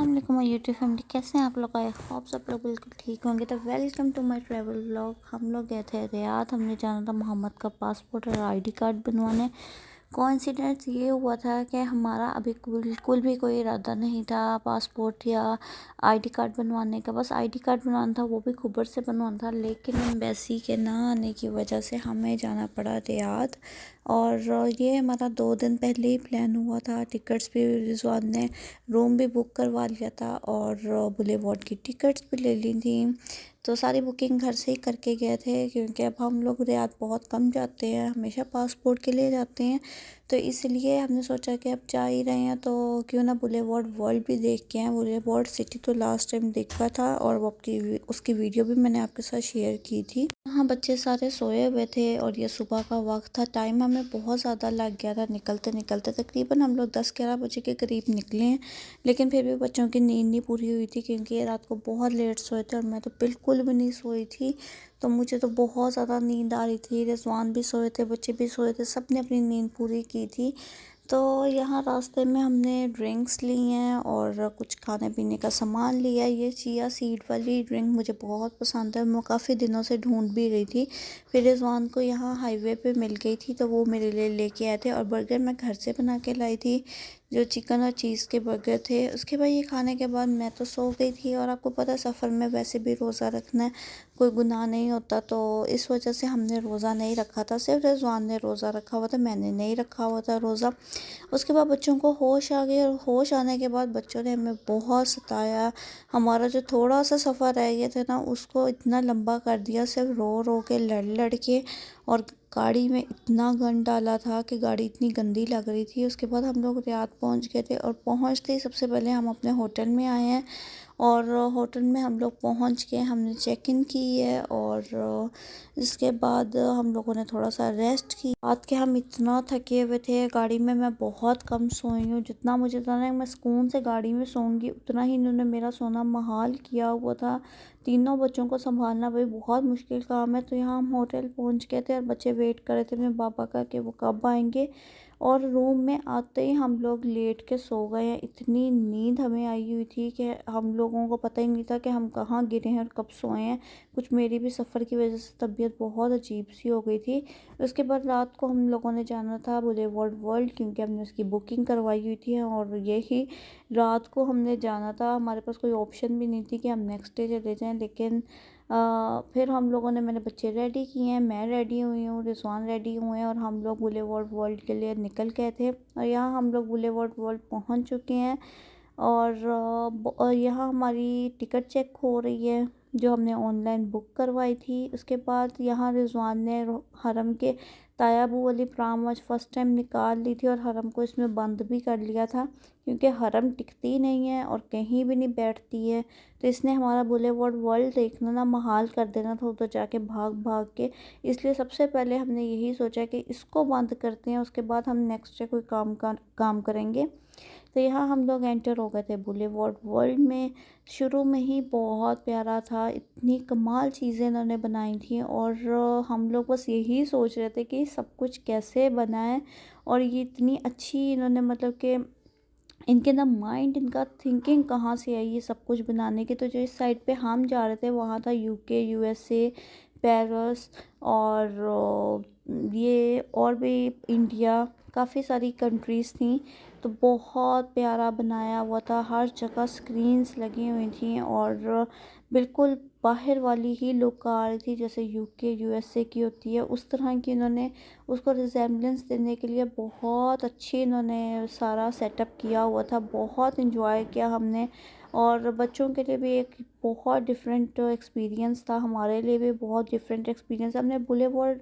अस्सलाम वालेकुम my YouTube family, कैसे हैं आप लोग। आई होप सब लोग बिल्कुल ठीक होंगे। तो welcome to my travel vlog. हम लोग गए थे रियाद। हमने जाना था मोहम्मद का पासपोर्ट और आईडी कार्ड बनवाने। कोइंसिडेंस ये हुआ था कि हमारा अभी बिल्कुल भी कोई इरादा नहीं था पासपोर्ट या आईडी कार्ड बनवाने का। बस आईडी कार्ड बनवाना था, वो भी खुबर से बनवाना था, लेकिन एम्बेसी के ना आने की वजह से हमें जाना पड़ा रियाद। और ये हमारा 2 दिन पहले ही प्लान हुआ था। टिकट्स भी रिजवान ने रूम भी बुक करवा लिया था और बुलेवार्ड की टिकट्स भी ले ली थी। तो सारी बुकिंग घर से ही करके गए थे, क्योंकि अब हम लोग रियाद बहुत कम जाते हैं, हमेशा पासपोर्ट के लिए जाते हैं। तो इसलिए हमने सोचा कि अब जा ही रहे हैं तो क्यों ना बुलेवार्ड वर्ल्ड भी देख के आएँ। बुलेवार्ड सिटी तो लास्ट टाइम देखा था और वो उसकी वीडियो भी मैंने आपके साथ शेयर की थी। हाँ, बच्चे सारे सोए हुए थे और ये सुबह का वक्त था। टाइम हमें बहुत ज़्यादा लग गया था निकलते निकलते। तकरीबन हम लोग 10-11 बजे के करीब निकले हैं, लेकिन फिर भी बच्चों की नींद नहीं पूरी हुई थी, क्योंकि ये रात को बहुत लेट सोए थे और मैं तो बिल्कुल भी नहीं सोई थी। तो मुझे तो बहुत ज़्यादा नींद आ रही थी। रिजवान भी सोए थे, बच्चे भी सोए थे, सब ने अपनी नींद पूरी की थी। तो यहाँ रास्ते में हमने ड्रिंक्स ली हैं और कुछ खाने पीने का सामान लिया। ये चिया सीड वाली ड्रिंक मुझे बहुत पसंद है, मैं काफ़ी दिनों से ढूंढ भी रही थी। फिर रिजवान को यहाँ हाईवे पे मिल गई थी, तो वो मेरे लिए लेके आए थे। और बर्गर मैं घर से बना के लाई थी, जो चिकन और चीज़ के बर्गर थे। उसके बाद ये खाने के बाद मैं तो सो गई थी। और आपको पता है सफ़र में वैसे भी रोज़ा रखना कोई गुनाह नहीं होता, तो इस वजह से हमने रोज़ा नहीं रखा था। सिर्फ रिजवान ने रोज़ा रखा हुआ था, मैंने नहीं रखा हुआ था रोज़ा। उसके बाद बच्चों को होश आ गई और होश आने के बाद बच्चों ने हमें बहुत सताया। हमारा जो थोड़ा सा सफ़र रह गया था ना, उसको इतना लंबा कर दिया, सिर्फ रो रो के लड़ लड़ के। और गाड़ी में इतना गंद डाला था कि गाड़ी इतनी गंदी लग रही थी। उसके बाद हम लोग रियाद पहुंच गए थे और पहुंचते ही सबसे पहले हम अपने होटल में आए हैं। और होटल में हम लोग पहुंच के हमने चेक इन की है। और इसके बाद हम लोगों ने थोड़ा सा रेस्ट की। रात के हम इतना थके हुए थे, गाड़ी में मैं बहुत कम सोई हूँ। जितना मुझे था ना मैं सुकून से गाड़ी में सोऊंगी, उतना ही इन्होंने मेरा सोना महाल किया हुआ था। तीनों बच्चों को संभालना भाई बहुत मुश्किल काम है। तो यहाँ हम होटल पहुँच गए थे और बच्चे वेट कर रहे थे अपने पापा का कि वो कब आएंगे। और रूम में आते ही हम लोग लेट के सो गए हैं। इतनी नींद हमें आई हुई थी कि हम लोगों को पता ही नहीं था कि हम कहाँ गिरे हैं और कब सोए हैं। कुछ मेरी भी सफ़र की वजह से तबीयत बहुत अजीब सी हो गई थी। उसके बाद रात को हम लोगों ने जाना था बुलेवार्ड वर्ल्ड, क्योंकि हमने उसकी बुकिंग करवाई हुई थी। और यही रात को हमने जाना था, हमारे पास कोई ऑप्शन भी नहीं थी कि हम नेक्स्ट डे चले जाएँ। लेकिन फिर हम लोगों ने, मैंने बच्चे रेडी किए हैं, मैं रेडी हुई हूँ, रिजवान रेडी हुए हैं और हम लोग बुलेवार्ड वर्ल्ड के लिए निकल गए थे। और यहाँ हम लोग बुलेवार्ड वर्ल्ड पहुँच चुके हैं। और यहाँ हमारी टिकट चेक हो रही है, जो हमने ऑनलाइन बुक करवाई थी। उसके बाद यहाँ रिजवान ने हरम के तायाबू वाली प्राम आज फर्स्ट टाइम निकाल ली थी और हरम को इसमें बंद भी कर लिया था, क्योंकि हरम टिकती नहीं है और कहीं भी नहीं बैठती है। तो इसने हमारा बुलेवार्ड वर्ल्ड देखना ना महाल कर देना था उधर जाके भाग भाग के। इसलिए सबसे पहले हमने यही सोचा कि इसको बंद करते हैं, उसके बाद हम नेक्स्ट डे कोई काम करेंगे। तो यहाँ हम लोग एंटर हो गए थे बुलेवार्ड वर्ल्ड में। शुरू में ही बहुत प्यारा था, इतनी कमाल चीज़ें इन्होंने बनाई थी। और हम लोग बस यही सोच रहे थे कि सब कुछ कैसे बनाए और ये इतनी अच्छी इन्होंने, मतलब कि इनके ना माइंड, इनका थिंकिंग कहाँ से आई ये सब कुछ बनाने की। तो जो इस साइड पे हम जा रहे थे वहाँ था यूके, यूएसए, पेरिस और ये और भी इंडिया, काफ़ी सारी कंट्रीज़ थी। तो बहुत प्यारा बनाया हुआ था, हर जगह स्क्रीन्स लगी हुई थी और बिल्कुल बाहर वाली ही लुक आ रही थी, जैसे यूके यूएसए की होती है उस तरह की। इन्होंने उसको रिजेम्बलेंस देने के लिए बहुत अच्छी इन्होंने सारा सेटअप किया हुआ था। बहुत इन्जॉय किया हमने। और बच्चों के लिए भी एक बहुत डिफरेंट एक्सपीरियंस था, हमारे लिए भी बहुत डिफरेंट एक्सपीरियंस। हमने बुलेवार्ड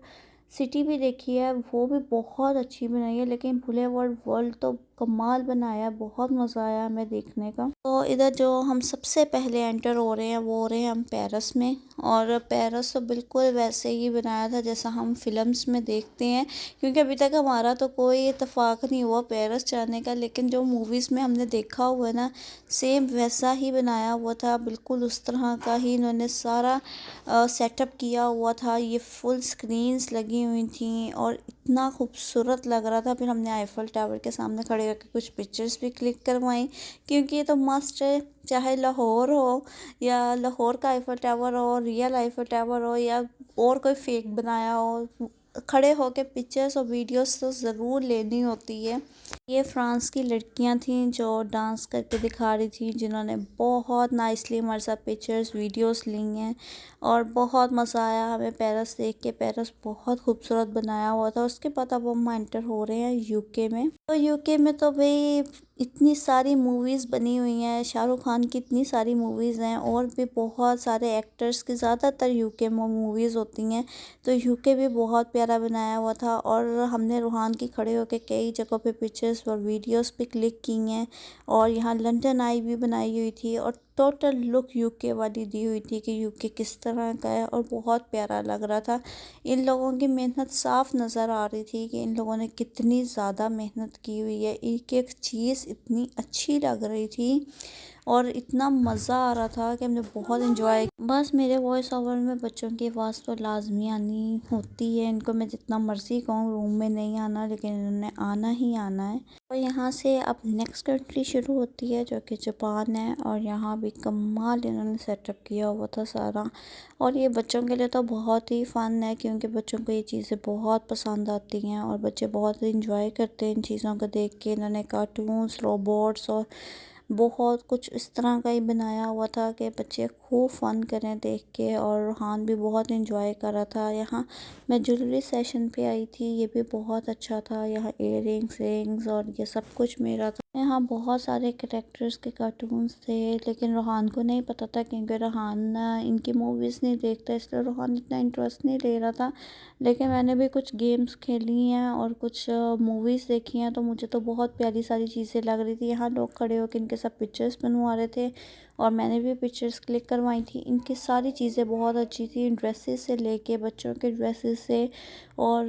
सिटी भी देखी है, वो भी बहुत अच्छी बनाई है, लेकिन बुलेवार्ड वर्ल्ड तो कमाल बनाया, बहुत मज़ा आया हमें देखने का। तो इधर जो हम सबसे पहले एंटर हो रहे हैं वो हो रहे हैं हम पेरिस में। और पेरिस तो बिल्कुल वैसे ही बनाया था जैसा हम फिल्म्स में देखते हैं, क्योंकि अभी तक हमारा तो कोई इत्तेफाक नहीं हुआ पेरिस जाने का, लेकिन जो मूवीज़ में हमने देखा हुआ है ना, सेम वैसा ही बनाया हुआ था, बिल्कुल उस तरह का ही इन्होंने सारा सेटअप किया हुआ था। ये फुल स्क्रीन्स लगी हुई थी और इतना खूबसूरत लग रहा था। फिर हमने आईफल टावर के सामने खड़े होकर कुछ पिक्चर्स भी क्लिक करवाई, क्योंकि ये तो मस्ट है, चाहे लाहौर हो या लाहौर का आईफल टावर हो, रियल आईफल टावर हो या और कोई फेक बनाया हो, खड़े होके पिक्चर्स और वीडियोस तो ज़रूर लेनी होती है। ये फ्रांस की लड़कियां थीं जो डांस करके दिखा रही थी, जिन्होंने बहुत नाइसली हमारे साथ पिक्चर्स वीडियोस ली हैं और बहुत मज़ा आया हमें पेरिस देख के। पेरिस बहुत खूबसूरत बनाया हुआ था। उसके बाद अब हम एंटर हो रहे हैं यूके में। तो यूके में तो भाई इतनी सारी मूवीज़ बनी हुई हैं, शाहरुख खान की इतनी सारी मूवीज़ हैं और भी बहुत सारे एक्टर्स की ज़्यादातर यूके में मूवीज़ होती हैं। तो यूके भी बहुत प्यारा बनाया हुआ था और हमने रूहान की खड़े होकर कई जगहों पे पिक्चर्स और वीडियोस भी क्लिक की हैं। और यहाँ लंदन आई भी बनाई हुई थी और टोटल लुक यूके वाली दी हुई थी कि यूके किस तरह का है और बहुत प्यारा लग रहा था। इन लोगों की मेहनत साफ नज़र आ रही थी कि इन लोगों ने कितनी ज़्यादा मेहनत की हुई है। एक एक चीज़ इतनी अच्छी लग रही थी और इतना मज़ा आ रहा था कि हमने बहुत इन्जॉय। बस मेरे वॉइस ओवर में बच्चों की आवाज़ तो लाजमी आनी होती है। इनको मैं जितना मर्ज़ी कहूँ रूम में नहीं आना, लेकिन इन्होंने आना ही आना है। और यहाँ से अब नेक्स्ट कंट्री शुरू होती है जो कि जापान है। और यहाँ भी कमाल इन्होंने सेटअप किया हुआ था सारा। और ये बच्चों के लिए तो बहुत ही फ़न है, क्योंकि बच्चों को ये चीज़ें बहुत पसंद आती हैं और बच्चे बहुत इंजॉय करते हैं इन चीज़ों को देख के। इन्होंने कार्टून्स, रोबोट्स और बहुत कुछ इस तरह का ही बनाया हुआ था कि बच्चे खूब फ़न करें देख के। और रूहान भी बहुत इंजॉय कर रहा था। यहाँ मैं ज्वेलरी सेशन पे आई थी, ये भी बहुत अच्छा था। यहाँ इयररिंग्स, रिंग्स और ये सब कुछ मेरा था। यहाँ बहुत सारे कैरेक्टर्स के कार्टून्स थे, लेकिन रूहान को नहीं पता था क्योंकि रूहान इनकी मूवीज़ नहीं देखता, इसलिए रूहान इतना इंटरेस्ट नहीं ले रहा था। लेकिन मैंने भी कुछ गेम्स खेली हैं और कुछ मूवीज़ देखी हैं, तो मुझे तो बहुत प्यारी सारी चीज़ें लग रही थी। यहाँ लोग खड़े होकर इनके सब पिक्चर्स बनवा रहे थे और मैंने भी पिक्चर्स क्लिक करवाई थी। इनकी सारी चीज़ें बहुत अच्छी थी, ड्रेसेस से लेके बच्चों के ड्रेसेस से और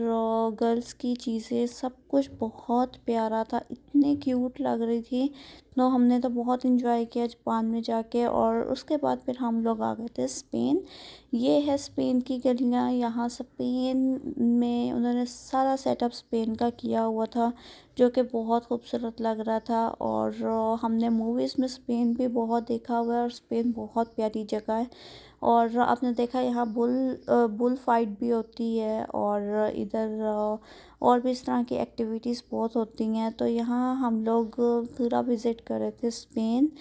गर्ल्स की चीज़ें, सब कुछ बहुत प्यारा था, इतने क्यूट लग रही थी। तो हमने तो बहुत इंजॉय किया जापान में जाके। और उसके बाद फिर हम लोग आ गए थे स्पेन। ये है स्पेन की गलियाँ। यहाँ स्पेन में उन्होंने सारा सेटअप स्पेन का किया हुआ था, जो कि बहुत खूबसूरत लग रहा था। और हमने मूवीज़ में स्पेन भी बहुत देखा हुआ है और स्पेन बहुत प्यारी जगह है। और आपने देखा यहाँ बुल फाइट भी होती है और इधर और भी इस तरह की एक्टिविटीज़ बहुत होती हैं। तो यहाँ हम लोग पूरा विज़िट कर रहे थे स्पेन।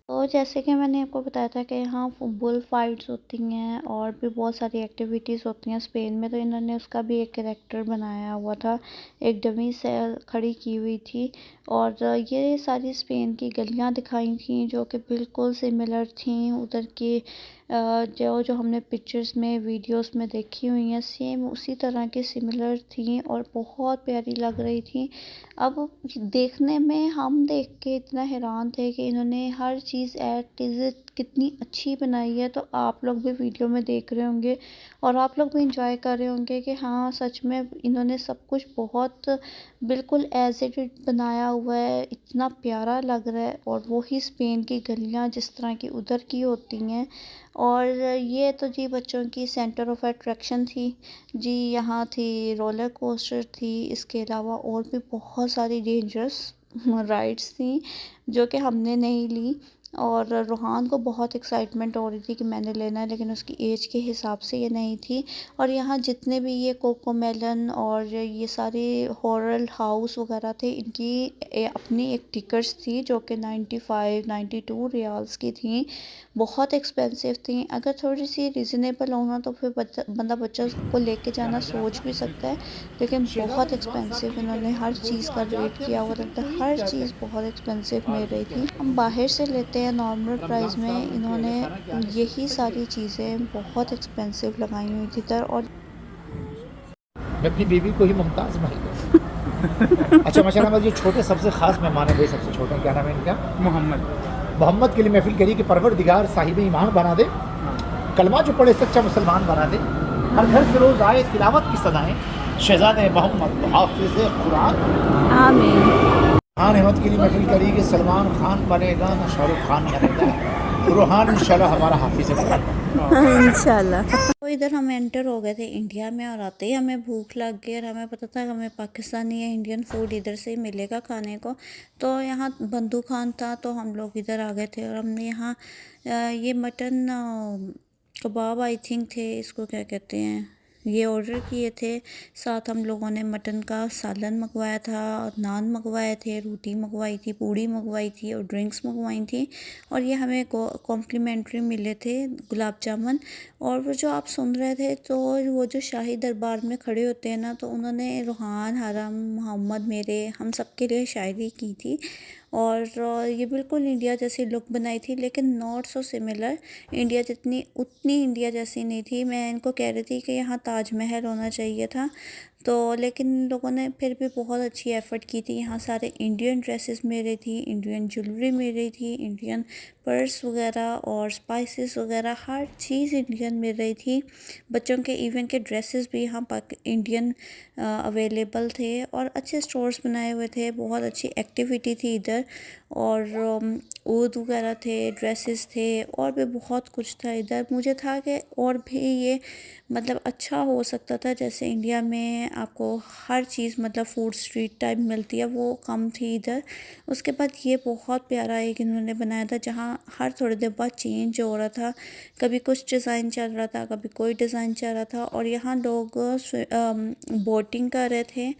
तो जैसे कि मैंने आपको बताया था कि यहाँ बुल फाइट्स होती हैं और भी बहुत सारी एक्टिविटीज़ होती हैं स्पेन में। तो इन्होंने उसका भी एक कैरेक्टर बनाया हुआ था, एक डमी से खड़ी की हुई थी। और ये सारी स्पेन की गलियाँ दिखाई थी जो कि बिल्कुल सिमिलर थी उधर की, जो जो हमने पिक्चर्स में वीडियोस में देखी हुई हैं, सेम उसी तरह की सिमिलर थी और बहुत प्यारी लग रही थी। अब देखने में हम देख के इतना हैरान थे कि इन्होंने हर चीज़ एट इज़ इट कितनी अच्छी बनाई है। तो आप लोग भी वीडियो में देख रहे होंगे और आप लोग भी इंजॉय कर रहे होंगे कि हाँ सच में इन्होंने सब कुछ बहुत बिल्कुल एज इट बनाया हुआ है, इतना प्यारा लग रहा है। और वही स्पेन की गलियाँ जिस तरह की उधर की होती हैं। और ये तो जी बच्चों की सेंटर ऑफ अट्रैक्शन थी जी। यहाँ थी रोलर कोस्टर थी, इसके अलावा और भी बहुत सारी डेंजरस राइड्स थी जो कि हमने नहीं ली। और रूहान को बहुत एक्साइटमेंट हो रही थी कि मैंने लेना है, लेकिन उसकी एज के हिसाब से ये नहीं थी। और यहाँ जितने भी ये कोकोमेलन और ये सारे हॉरर हाउस वगैरह थे, इनकी अपनी एक टिकट्स थी जो कि 92 रियाल्स की थी, बहुत एक्सपेंसिव थी। अगर थोड़ी सी रिजनेबल होना तो फिर बंदा बच्चा को लेके जाना सोच भी सकता है, लेकिन बहुत एक्सपेंसिव इन्होंने हर चीज़ का रेट किया हुआ था। हर चीज़ बहुत एक्सपेंसिव मिल रही थी। हम बाहर से लेते हैं नॉर्मल प्राइस में, इन्होंने यही सारी चीज़ें बहुत एक्सपेंसिव लगाई हुई थी इधर। और मैं अपनी बीवी को ही मुमताज़ महल अच्छा माशाल्लाह, जो छोटे सबसे ख़ास मेहमान है, वही सबसे छोटे, क्या नाम है इनका? मोहम्मद के लिए महफिल करी कि परवरदिगार साहिब ईमान बना दे, कलमा जो पढ़े सच्चा मुसलमान बना दे, हर घर से रोज़ आए तिलावत की सदाएं, शहज़ादे मोहम्मद हाफिज़ कुरान। आमीन। खान अहमद के लिए महफिल करी कि सलमान खान बनेगा ना शाहरुख खान बनेगा, रूहान इंशाल्लाह हमारा हाफिज है। इंशाल्लाह। तो इधर हम एंटर हो गए थे इंडिया में और आते ही हमें भूख लग गई और हमें पता था कि हमें पाकिस्तानी या इंडियन फूड इधर से ही मिलेगा खाने को। तो यहाँ बंदू खान था तो हम लोग इधर आ गए थे और हमने यहाँ ये मटन कबाब आई थिंक थे, इसको क्या कहते हैं, ये ऑर्डर किए थे। साथ हम लोगों ने मटन का सालन मंगवाया था, नान मंगवाए थे, रोटी मंगवाई थी, पूड़ी मंगवाई थी और ड्रिंक्स मंगवाई थी। और ये हमें कॉम्प्लीमेंट्री मिले थे गुलाब जामुन। और वो जो आप सुन रहे थे तो वो जो शाही दरबार में खड़े होते हैं ना, तो उन्होंने रूहान, हरम, मोहम्मद, मेरे, हम सब के लिए शायरी की थी। और ये बिल्कुल इंडिया जैसी लुक बनाई थी, लेकिन नॉट सो सिमिलर। इंडिया जितनी उतनी इंडिया जैसी नहीं थी। मैं इनको कह रही थी कि यहाँ ताजमहल होना चाहिए था, तो लेकिन इन लोगों ने फिर भी बहुत अच्छी एफ़र्ट की थी। यहाँ सारे इंडियन ड्रेसेस मिल रही थी, इंडियन ज्वेलरी मिल रही थी, इंडियन पर्स वगैरह और स्पाइसेस वगैरह हर चीज़ इंडियन मिल रही थी। बच्चों के इवेंट के ड्रेसेस भी यहाँ इंडियन अवेलेबल थे और अच्छे स्टोर्स बनाए हुए थे। बहुत अच्छी एक्टिविटी थी इधर और ऊद वगैरह थे, ड्रेसेस थे और भी बहुत कुछ था इधर। मुझे था कि और भी ये मतलब अच्छा हो सकता था। जैसे इंडिया में आपको हर चीज़ मतलब फूड स्ट्रीट टाइप मिलती है, वो कम थी इधर। उसके बाद ये बहुत प्यारा एक इन्होंने बनाया था जहाँ हर थोड़ी देर बाद चेंज हो रहा था, कभी कुछ डिज़ाइन चल रहा था, कभी कोई डिज़ाइन चल रहा था। और यहाँ लोग बोटिंग कर रहे थे।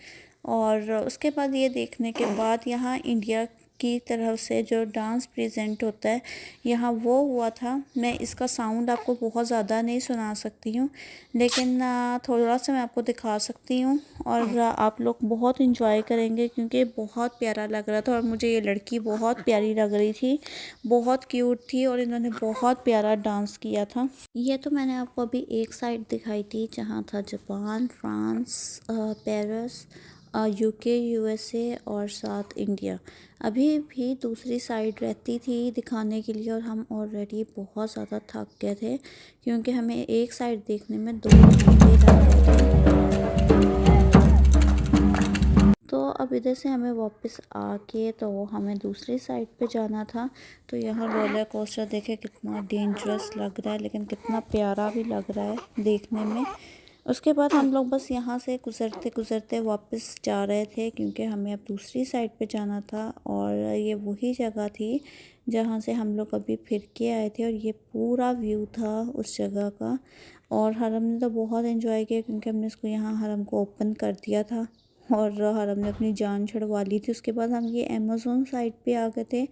और उसके बाद ये देखने के बाद यहाँ इंडिया की तरफ से जो डांस प्रेजेंट होता है यहाँ वो हुआ था। मैं इसका साउंड आपको बहुत ज़्यादा नहीं सुना सकती हूँ, लेकिन थोड़ा सा मैं आपको दिखा सकती हूँ और आप लोग बहुत इंजॉय करेंगे क्योंकि बहुत प्यारा लग रहा था। और मुझे ये लड़की बहुत प्यारी लग रही थी, बहुत क्यूट थी और इन्होंने बहुत प्यारा डांस किया था। ये तो मैंने आपको अभी एक साइड दिखाई थी जहाँ था Japan, France, Paris, UK, USA और साथ इंडिया। अभी भी दूसरी साइड रहती थी दिखाने के लिए और हम ऑलरेडी बहुत ज़्यादा थक गए थे क्योंकि हमें एक साइड देखने में 2 घंटे लग गए थे। तो अब इधर से हमें वापस आके तो हमें दूसरी साइड पे जाना था। तो यहाँ रोलर कोस्टर देखे कितना डेंजरस लग रहा है, लेकिन कितना प्यारा भी लग रहा है देखने में। उसके बाद हम लोग बस यहाँ से गुज़रते गुज़रते वापस जा रहे थे क्योंकि हमें अब दूसरी साइड पे जाना था। और ये वही जगह थी जहाँ से हम लोग अभी फिर के आए थे और ये पूरा व्यू था उस जगह का। और हरम ने तो बहुत एंजॉय किया क्योंकि हमने इसको यहाँ हरम को ओपन कर दिया था और हरम ने अपनी जान छुड़वा ली थी। उसके बाद हम ये अमेज़न साइड पे आ गए थे।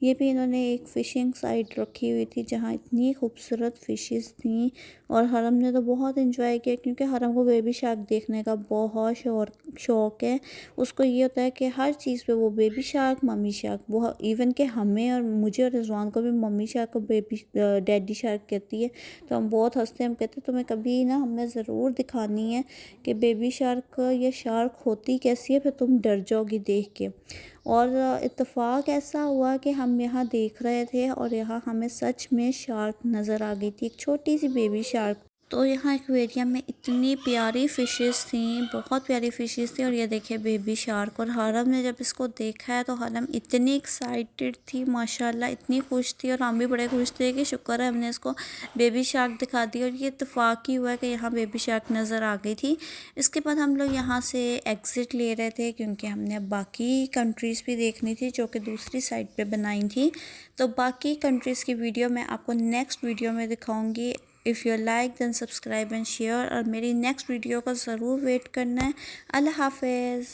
ये भी इन्होंने एक फ़िशिंग साइट रखी हुई थी जहाँ इतनी खूबसूरत फ़िशेस थी और हरम ने तो बहुत एंजॉय किया क्योंकि हरम को बेबी शार्क देखने का बहुत शौक़ है। उसको ये होता है कि हर चीज़ पे वो बेबी शार्क, मम्मी शार्क, वो इवन कि हमें और मुझे और रिजवान को भी मम्मी शार्क और बेबी डैडी शार्क कहती है। तो हम बहुत हंसते हैं, हम कहते हैं तुम्हें कभी ना हमें ज़रूर दिखानी है कि बेबी शार्क या शार्क होती कैसी है, फिर तुम डर जाओगी देख के। और इत्तेफाक ऐसा हुआ कि हम यहाँ देख रहे थे और यहाँ हमें सच में शार्क नज़र आ गई थी, एक छोटी सी बेबी शार्क। तो यहाँ एक्वेरियम में इतनी प्यारी फ़िशेस थी, बहुत प्यारी फ़िशेस थी। और ये देखिए बेबी शार्क। और हरम ने जब इसको देखा है तो हरम इतनी एक्साइटेड थी माशाल्लाह, इतनी खुश थी और हम भी बड़े खुश थे कि शुक्र है हमने इसको बेबी शार्क दिखा दी। और ये इत्तेफाक ही हुआ कि यहाँ बेबी शार्क नज़र आ गई थी। इसके बाद हम लोग यहाँ से एग्ज़िट ले रहे थे क्योंकि हमने अब बाकी कंट्रीज़ भी देखनी थी जो कि दूसरी साइड पे बनाई थी। तो बाकी कंट्रीज़ की वीडियो मैं आपको नेक्स्ट वीडियो में दिखाऊंगी। If you like then subscribe and share और मेरी नेक्स्ट वीडियो का ज़रूर वेट करना है। अल्लाह हाफ़िज़।